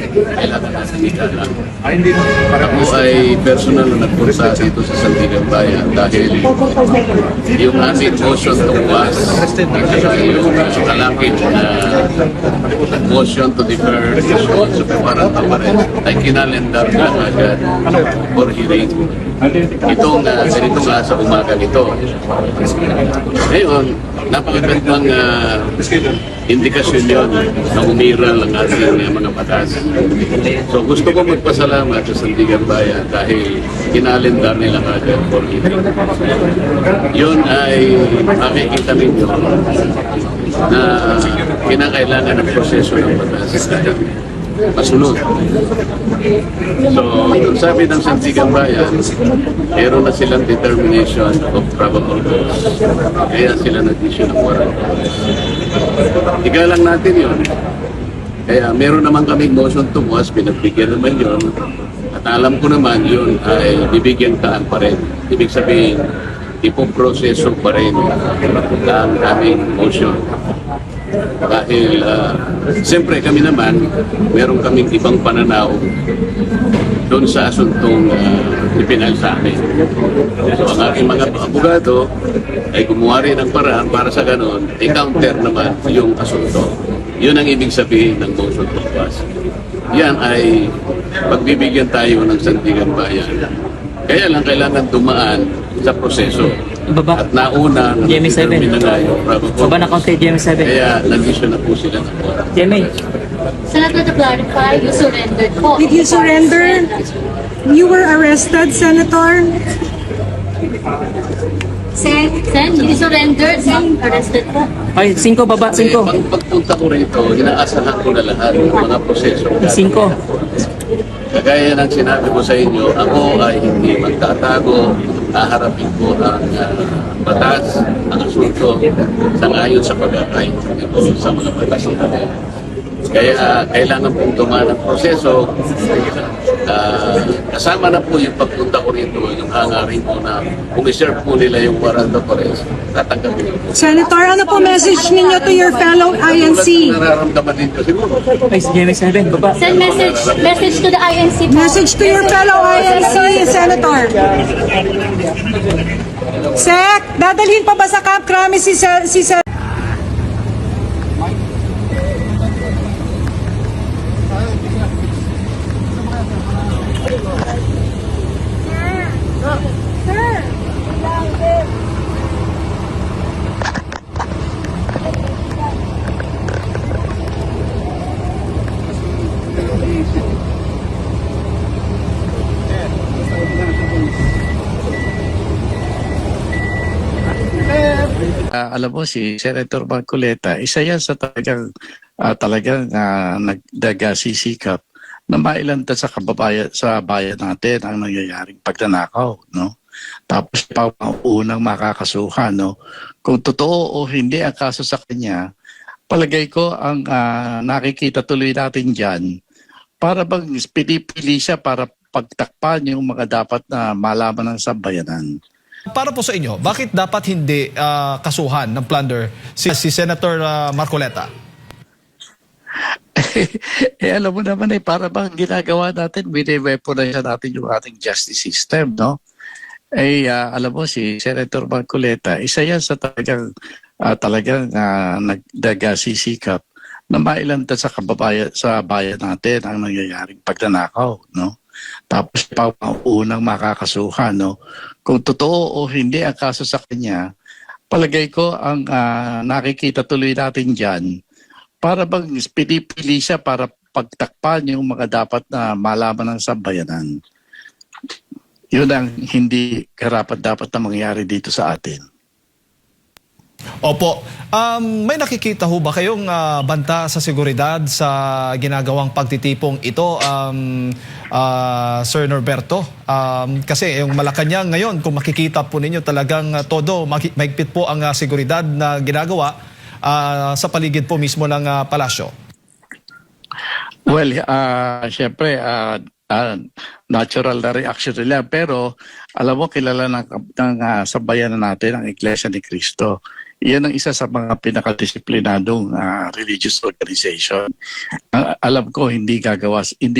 Kailangan natin igalang. Ako ay personal na nagpunta dito sa Sandigan Bayan dahil yung aming motion to pass, yung kalakit na motion to defer sa preparang kaparet ay kinalendar na agad for hearing. Itong ganito nga sa umaga nito. Ngayon, napakagandang indikasyon yun na umiral ang ating mga batas. So gusto ko magpasalamat sa Sandigan Bayan dahil kinalendar nila agad for hearing. Yun ay makikita ninyo na kinakailangan ng proseso ng batas masunod. So, sabi ng Sandigan Bayan, meron na silang determination of probable cause. Kaya sila nag-issue ng warrant. Igalang natin yun. Kaya meron naman kaming motion to pass, pinagbigyan naman yun. At alam ko naman yun ay bibigyan taan pa rin. Ibig sabihin, ipoproseso pa rin ang aming motion. Dahil siyempre kami naman, meron kaming ibang pananaw doon sa asuntong ipinal sa amin. So ang aking mga abogado ay gumawa rin ng paraan para sa ganon, i-counter naman yung asunto. Yun ang ibig sabihin ng motion to pass. Yan ay pagbibigyan tayo ng Sandigan Bayan. Kaya lang kailangan dumaan sa proseso. Baba. At nauna, GMA7. Baba na konti, GMA7. Kaya nag-issue na po sila ng warrant. GMA. Senator, to clarify, you surrendered po. Did you surrender? You were arrested, Senator? Sen, you surrendered, arrested po. Ay, 5 baba, 5. Pagpunta ko rito, inaasahan ko na lahat ng mga proseso. 5. Kagaya ng sinabi ko sa inyo, ako ay hindi magtatago, haharapin ko ang batas, ang asunto, sangayon sa pag-akay sa mga batas natin. Kaya kailangan pong dumaan ang proseso. Kasama na po yung pagpunta ko rito, yung hangarin ko na kung i-serve po nila yung warrant of arrest, tatanggapin ko. Senator, ano po message ninyo to your fellow INC? Nararamdaman ninyo siguro. Ay, GMA7, baba. Send message to the INC po. Message to your fellow INC, Senator. Sec, dadalhin pa ba sa Camp Crame si Senator? Alam mo si Senator Marcoleta, isa yan sa talagang nagdagasisikap na mailanta sa bayan natin ang nangyayaring pagnanakaw, no? Tapos pa unang makakasuhan, no? Kung totoo o hindi ang kaso sa kanya, palagay ko ang nakikita tuloy natin diyan para bang pinipili siya para pagtakpan yung mga dapat na malaman ng sambayanan. Para po sa inyo, bakit dapat hindi kasuhan ng plunder si Senator Marcoleta? Alam mo naman para bang ginagawa natin, bine-weaponize natin yung ating justice system, no? Alam mo si Senator Marcoleta, isa yan sa talagang nagdagasisikap na mailanta sa bayan natin ang nangyayaring pagnanakaw, no? Tapos pa unang makakasuhan, no? Kung totoo o hindi ang kaso sa kanya, palagay ko ang nakikita tuloy natin diyan para bang pinipili siya para pagtakpan yung mga dapat na malaman ng sambayanan. Yun ang hindi karapat-dapat na mangyari dito sa atin. Opo. May nakikita ho ba kayong banta sa seguridad sa ginagawang pagtitipong ito, Sir Norberto? Kasi yung Malacanang ngayon, kung makikita po ninyo talagang todo, mahigpit po ang seguridad na ginagawa sa paligid po mismo ng palasyo. Well, syempre, natural na reaction nila. Pero alam mo, kilala ng sambayanan natin ang Iglesia ni Cristo. Yan ang isa sa mga pinakadisiplinadong religious organization. Alam ko hindi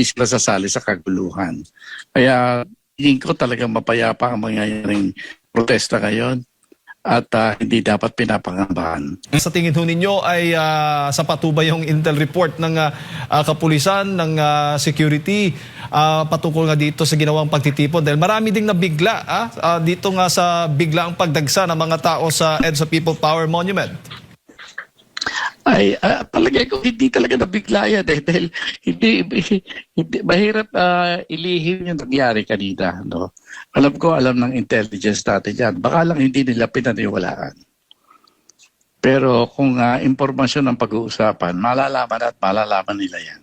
sila sasali sa kaguluhan. Kaya tingin ko talagang mapayapa ang mangyayaring protesta ngayon at hindi dapat pinapangambahan. Sa tingin ho ninyo ay sapat ho ba yung intel report ng kapulisan, ng security patungkol nga dito sa ginawang pagtitipon? Dahil marami ding nabigla dito nga sa biglaang pagdagsa ng mga tao sa EDSA People Power Monument. Ay, palagay ko hindi talaga nabigla yan dahil hindi mahirap ilihim yung nangyari kanina. No? Alam ng intelligence natin yan. Baka lang hindi nila pinaniwalaan. Pero kung impormasyon ang pag-uusapan, malalaman nila yan.